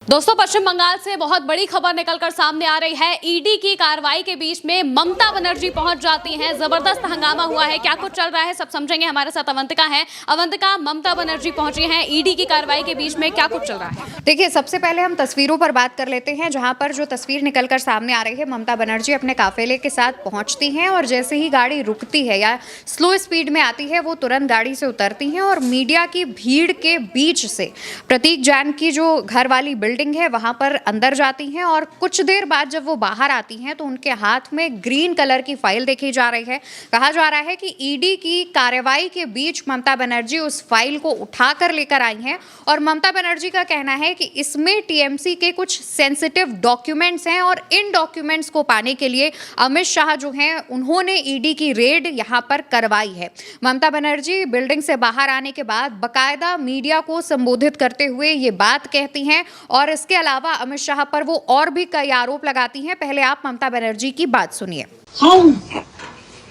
दोस्तों, पश्चिम बंगाल से बहुत बड़ी खबर निकलकर सामने आ रही है। ईडी की कार्रवाई के बीच में ममता बनर्जी पहुंच जाती हैं। जबरदस्त हंगामा हुआ है। क्या कुछ चल रहा है सब समझेंगे। हमारे साथ अवंतिका है। अवंतिका, ममता बनर्जी पहुंची हैं ईडी की कार्रवाई के बीच में, क्या कुछ चल रहा है? देखिए, सबसे पहले हम तस्वीरों पर बात कर लेते हैं, जहां पर जो तस्वीर निकलकर सामने आ रही है, ममता बनर्जी अपने काफिले के साथ पहुंचती हैं और जैसे ही गाड़ी रुकती है या स्लो स्पीड में आती है, वो तुरंत गाड़ी से उतरती हैं और मीडिया की भीड़ के बीच से प्रतीक जैन की जो घर वाली बिल्डिंग है वहां पर अंदर जाती हैं और कुछ देर बाद जब वो बाहर आती हैं तो उनके हाथ में ग्रीन कलर की फाइल देखी जा रही है। कहा जा रहा है कि ईडी की कार्रवाई के बीच ममता बनर्जी उस फाइल को उठाकर लेकर आई हैं और ममता बनर्जी का कहना है कि इसमें टीएमसी के कुछ सेंसिटिव डॉक्यूमेंट्स हैं और इन डॉक्यूमेंट्स को पाने के लिए अमित शाह जो हैं उन्होंने ईडी की रेड यहां पर करवाई है। ममता बनर्जी बिल्डिंग से बाहर आने के बाद बकायदा मीडिया को संबोधित करते हुए ये बात कहती हैं और इसके अलावा अमित शाह पर वो और भी कई आरोप लगाती हैं। पहले आप ममता बनर्जी की बात सुनिए। How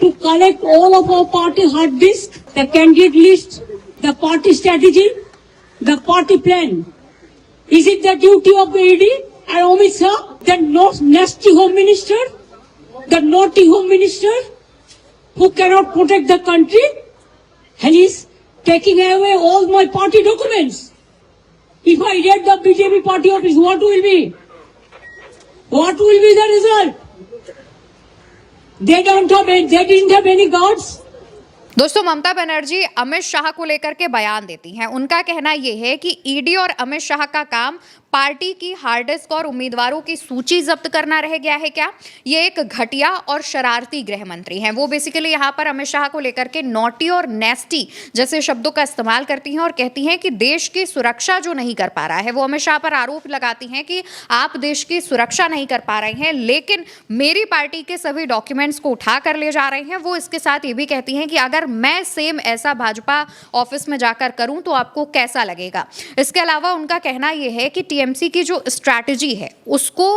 to collect all of our party hard disk, the candidate list, the party strategy, the party plan. Is it the duty of the ED and Amit Shah, the nasty home minister, the naughty home minister who cannot protect the country, and is taking away all my party documents? If I raid the BJP party office, what will be? What will be the result? They didn't have any guards. दोस्तों, ममता बनर्जी अमित शाह को लेकर के बयान देती हैं। उनका कहना यह है कि ईडी और अमित शाह का काम पार्टी की हार्ड डिस्क और उम्मीदवारों की सूची जब्त करना रह गया है क्या? ये एक घटिया और शरारती गृह मंत्री हैं। वो बेसिकली यहाँ पर अमित शाह को लेकर के नॉटी और नेस्टी जैसे शब्दों का इस्तेमाल करती हैं और कहती हैं कि देश की सुरक्षा जो नहीं कर पा रहा है, वो अमित शाह पर आरोप लगाती हैं कि आप देश की सुरक्षा नहीं कर पा रहे हैं, लेकिन मेरी पार्टी के सभी डॉक्यूमेंट्स को उठा कर ले जा रहे हैं। वो इसके साथ ये भी कहती हैं कि अगर मैं सेम ऐसा भाजपा ऑफिस में जाकर करूं तो आपको कैसा लगेगा। इसके अलावा उनका कहना यह है कि टीएमसी की जो स्ट्रैटेजी है उसको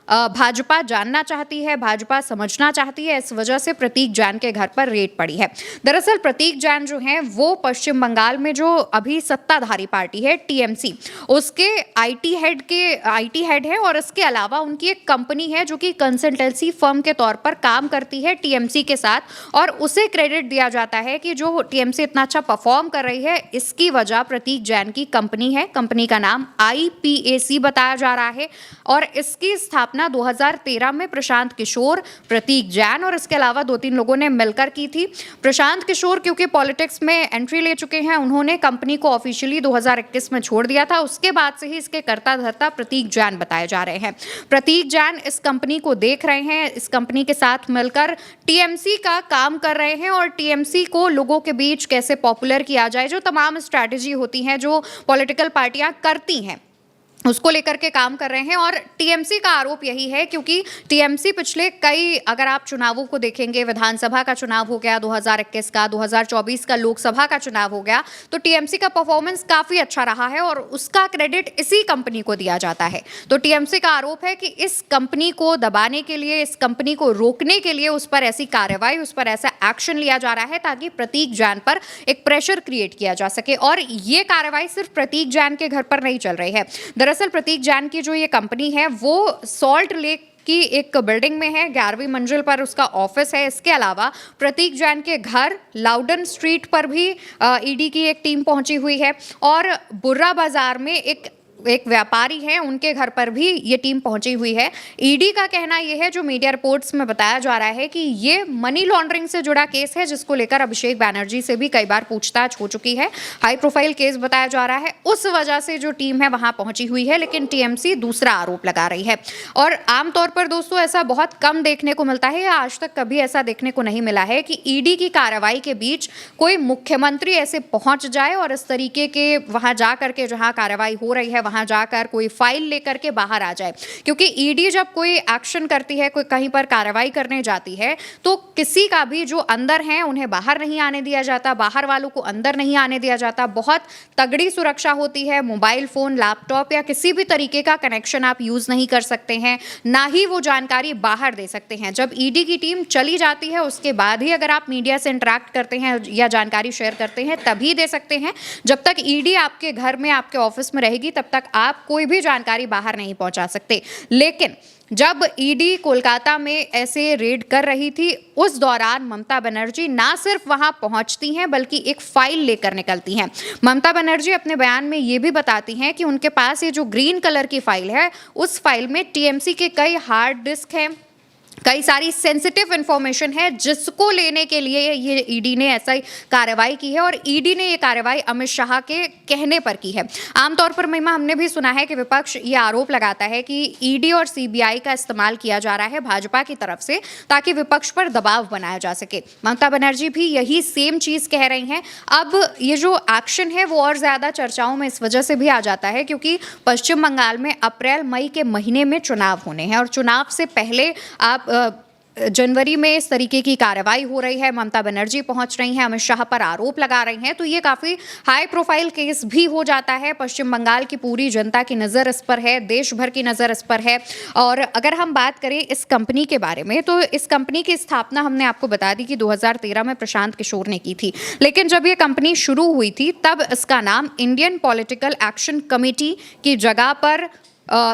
भाजपा जानना चाहती है, भाजपा समझना चाहती है। इस वजह से प्रतीक जैन के घर पर रेड पड़ी है। दरअसल प्रतीक जैन जो हैं वो पश्चिम बंगाल में जो अभी सत्ताधारी पार्टी है टीएमसी, उसके आईटी हेड है और इसके अलावा उनकी एक कंपनी है जो कि कंसल्टेंसी फर्म के तौर पर काम करती है टीएमसी के साथ और उसे क्रेडिट दिया जाता है कि जो टीएमसी इतना अच्छा परफॉर्म कर रही है इसकी वजह प्रतीक जैन की कंपनी है। कंपनी का नाम IPAC बताया जा रहा है और इसकी स्थापना 2013 में प्रशांत किशोर, प्रतीक जैन और इसके अलावा 2-3 लोगों ने मिलकर की थी। प्रशांत किशोर क्योंकि पॉलिटिक्स में एंट्री ले चुके हैं, उन्होंने कंपनी को ऑफिशियली 2021 में छोड़ दिया था। उसके बाद से ही इसके कर्ता धर्ता प्रतीक जैन बताए जा रहे हैं। प्रतीक जैन इस कंपनी को देख रहे हैं, इस कंपनी के साथ मिलकर टीएमसी का काम कर रहे हैं और टीएमसी को लोगों के बीच कैसे पॉपुलर किया जाए, जो तमाम स्ट्रैटेजी होती हैं जो पॉलिटिकल पार्टियां करती हैं, उसको लेकर के काम कर रहे हैं। और टीएमसी का आरोप यही है क्योंकि टीएमसी पिछले कई, अगर आप चुनावों को देखेंगे, विधानसभा का चुनाव हो गया 2021 का, 2024 का लोकसभा का चुनाव हो गया, तो टीएमसी का परफॉर्मेंस काफ़ी अच्छा रहा है और उसका क्रेडिट इसी कंपनी को दिया जाता है। तो टीएमसी का आरोप है कि इस कंपनी को दबाने के लिए, इस कंपनी को रोकने के लिए उस पर ऐसी कार्रवाई, उस पर ऐसा एक्शन लिया जा रहा है ताकि प्रतीक जैन पर एक प्रेशर क्रिएट किया जा सके। और ये कार्रवाई सिर्फ प्रतीक जैन के घर पर नहीं चल रही है। दरअसल प्रतीक जैन की जो ये कंपनी है वो सॉल्ट लेक की एक बिल्डिंग में है, 11वीं मंजिल पर उसका ऑफिस है। इसके अलावा प्रतीक जैन के घर लाउडन स्ट्रीट पर भी ईडी की एक टीम पहुंची हुई है और बुर्रा बाजार में एक व्यापारी हैं, उनके घर पर भी ये टीम पहुंची हुई है। ईडी का कहना यह है, जो मीडिया रिपोर्ट्स में बताया जा रहा है, कि ये मनी लॉन्ड्रिंग से जुड़ा केस है जिसको लेकर अभिषेक बैनर्जी से भी कई बार पूछताछ हो चुकी है। हाई प्रोफाइल केस बताया जा रहा है, उस वजह से जो टीम है वहां पहुंची हुई है, लेकिन टीएमसी दूसरा आरोप लगा रही है। और आमतौर पर दोस्तों ऐसा बहुत कम देखने को मिलता है, या आज तक कभी ऐसा देखने को नहीं मिला है कि ईडी की कार्रवाई के बीच कोई मुख्यमंत्री ऐसे पहुंच जाए और इस तरीके के वहां जाकर के, जहां कार्रवाई हो रही है वहां जाकर कोई फाइल लेकर के बाहर आ जाए। क्योंकि ईडी जब कोई एक्शन करती है, कोई कहीं पर कार्रवाई करने जाती है, तो किसी का भी जो अंदर है उन्हें बाहर नहीं आने दिया जाता, बाहर वालों को अंदर नहीं आने दिया जाता। बहुत तगड़ी सुरक्षा होती है। मोबाइल फोन, लैपटॉप या किसी भी तरीके का कनेक्शन आप यूज नहीं कर सकते हैं, ना ही वो जानकारी बाहर दे सकते हैं। जब ईडी की टीम चली जाती है उसके बाद ही अगर आप मीडिया से इंटरेक्ट करते हैं या जानकारी शेयर करते हैं तभी दे सकते हैं। जब तक ईडी आपके घर में, आपके ऑफिस में रहेगी तब तक तक आप कोई भी जानकारी बाहर नहीं पहुंचा सकते। लेकिन जब ईडी कोलकाता में ऐसे रेड कर रही थी, उस दौरान ममता बनर्जी ना सिर्फ वहां पहुंचती हैं बल्कि एक फाइल लेकर निकलती हैं। ममता बनर्जी अपने बयान में ये भी बताती हैं कि उनके पास ये जो ग्रीन कलर की फाइल है, उस फाइल में टीएमसी के कई हार्ड डिस्क हैं, कई सारी सेंसिटिव इंफॉर्मेशन है, जिसको लेने के लिए ये ईडी ने ऐसा ही कार्रवाई की है और ईडी ने ये कार्रवाई अमित शाह के कहने पर की है। आमतौर पर महिमा हमने भी सुना है कि विपक्ष ये आरोप लगाता है कि ईडी और सीबीआई का इस्तेमाल किया जा रहा है भाजपा की तरफ से ताकि विपक्ष पर दबाव बनाया जा सके। ममता बनर्जी भी यही सेम चीज कह रही हैं। अब ये जो एक्शन है वो और ज्यादा चर्चाओं में इस वजह से भी आ जाता है क्योंकि पश्चिम बंगाल में अप्रैल मई के महीने में चुनाव होने हैं और चुनाव से पहले आप जनवरी में इस तरीके की कार्रवाई हो रही है, ममता बनर्जी पहुंच रही हैं, अमित शाह पर आरोप लगा रही हैं, तो ये काफ़ी हाई प्रोफाइल केस भी हो जाता है। पश्चिम बंगाल की पूरी जनता की नज़र इस पर है, देश भर की नज़र इस पर है। और अगर हम बात करें इस कंपनी के बारे में, तो इस कंपनी की स्थापना हमने आपको बता दी कि 2013 में प्रशांत किशोर ने की थी। लेकिन जब ये कंपनी शुरू हुई थी तब इसका नाम इंडियन पॉलिटिकल एक्शन कमेटी की जगह पर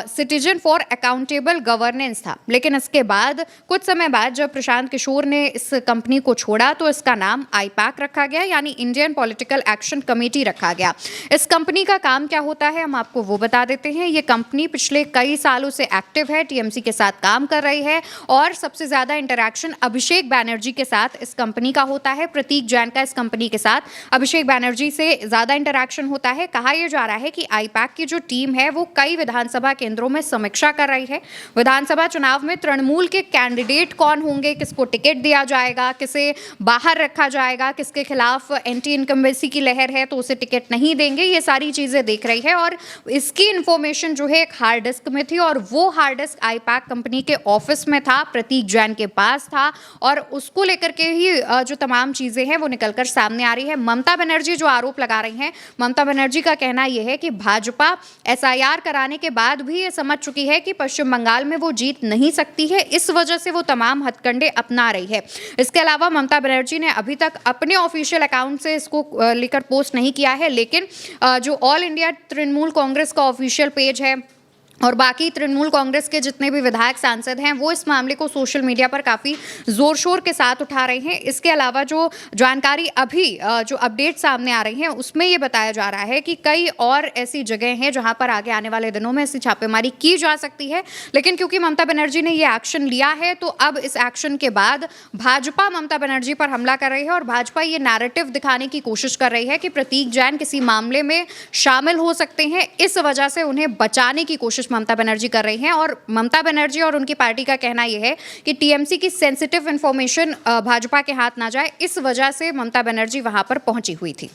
सिटीजन फॉर अकाउंटेबल गवर्नेंस था। लेकिन इसके बाद कुछ समय बाद जब प्रशांत किशोर ने इस कंपनी को छोड़ा तो इसका नाम आईपैक रखा गया, यानी इंडियन पॉलिटिकल एक्शन कमेटी रखा गया। इस कंपनी का काम क्या होता है हम आपको वो बता देते हैं। ये कंपनी पिछले कई सालों से एक्टिव है, टीएमसी के साथ काम कर रही है और सबसे ज्यादा इंटरैक्शन अभिषेक बैनर्जी के साथ इस कंपनी का होता है। प्रतीक जैन का इस कंपनी के साथ अभिषेक बैनर्जी से ज्यादा इंटरैक्शन होता है। कहा यह जा रहा है कि आईपैक की जो टीम है वो कई विधानसभा केंद्रों में समीक्षा कर रही है। विधानसभा चुनाव में तृणमूल के कैंडिडेट कौन होंगे, किसको टिकट दिया जाएगा, किसे बाहर रखा जाएगा, किसके खिलाफ एंटी इनकम्बेंसी की लहर है तो उसे टिकट नहीं देंगे, ये सारी चीजें देख रही है। और इसकी इंफॉर्मेशन जो है एक हार्ड डिस्क में थी और वो हार्ड डिस्क आईपैक कंपनी के ऑफिस में था, प्रतीक जैन के पास था और उसको लेकर के ही जो तमाम चीजें हैं वो निकलकर सामने आ रही है। ममता बनर्जी जो आरोप लगा रही हैं, ममता बनर्जी का कहना यह है कि भाजपा एसआईआर कराने के बाद भी ये समझ चुकी है कि पश्चिम बंगाल में वो जीत नहीं सकती है, इस वजह से वो तमाम हथकंडे अपना रही है। इसके अलावा ममता बनर्जी ने अभी तक अपने ऑफिशियल अकाउंट से इसको लेकर पोस्ट नहीं किया है, लेकिन जो ऑल इंडिया तृणमूल कांग्रेस का ऑफिशियल पेज है और बाकी तृणमूल कांग्रेस के जितने भी विधायक सांसद हैं वो इस मामले को सोशल मीडिया पर काफ़ी जोर शोर के साथ उठा रहे हैं। इसके अलावा जो जानकारी अभी जो अपडेट सामने आ रही है उसमें ये बताया जा रहा है कि कई और ऐसी जगह हैं जहां पर आगे आने वाले दिनों में ऐसी छापेमारी की जा सकती है। लेकिन क्योंकि ममता बनर्जी ने ये एक्शन लिया है तो अब इस एक्शन के बाद भाजपा ममता बनर्जी पर हमला कर रही है और भाजपा ये नैरेटिव दिखाने की कोशिश कर रही है कि प्रतीक जैन किसी मामले में शामिल हो सकते हैं, इस वजह से उन्हें बचाने की कोशिश ममता बनर्जी कर रही हैं। और ममता बनर्जी और उनकी पार्टी का कहना यह है कि टीएमसी की सेंसिटिव इंफॉर्मेशन भाजपा के हाथ ना जाए, इस वजह से ममता बनर्जी वहां पर पहुंची हुई थी।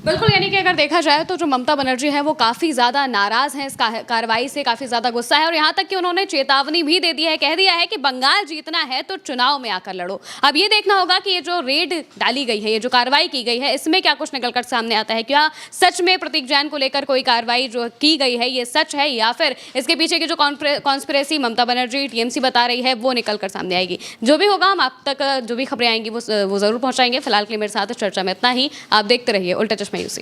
बिल्कुल, यानी कि अगर देखा जाए तो जो ममता बनर्जी है वो काफ़ी ज़्यादा नाराज़ हैं इस कार्रवाई से, काफ़ी ज़्यादा गुस्सा है और यहाँ तक कि उन्होंने चेतावनी भी दे दी है, कह दिया है कि बंगाल जीतना है तो चुनाव में आकर लड़ो। अब ये देखना होगा कि ये जो रेड डाली गई है, ये जो कार्रवाई की गई है, इसमें क्या कुछ निकलकर सामने आता है। क्या सच में प्रतीक जैन को लेकर कोई कार्रवाई जो की गई है ये सच है या फिर इसके पीछे की जो कॉन्स्पिरेसी ममता बनर्जी टीएमसी बता रही है वो निकल कर सामने आएगी। जो भी होगा हम आप तक जो भी खबरें आएंगी वो ज़रूर पहुँचाएंगे। फिलहाल के लिए मेरे साथ इस चर्चा में इतना ही। आप देखते रहिए उल्टा चश्मा यूसी।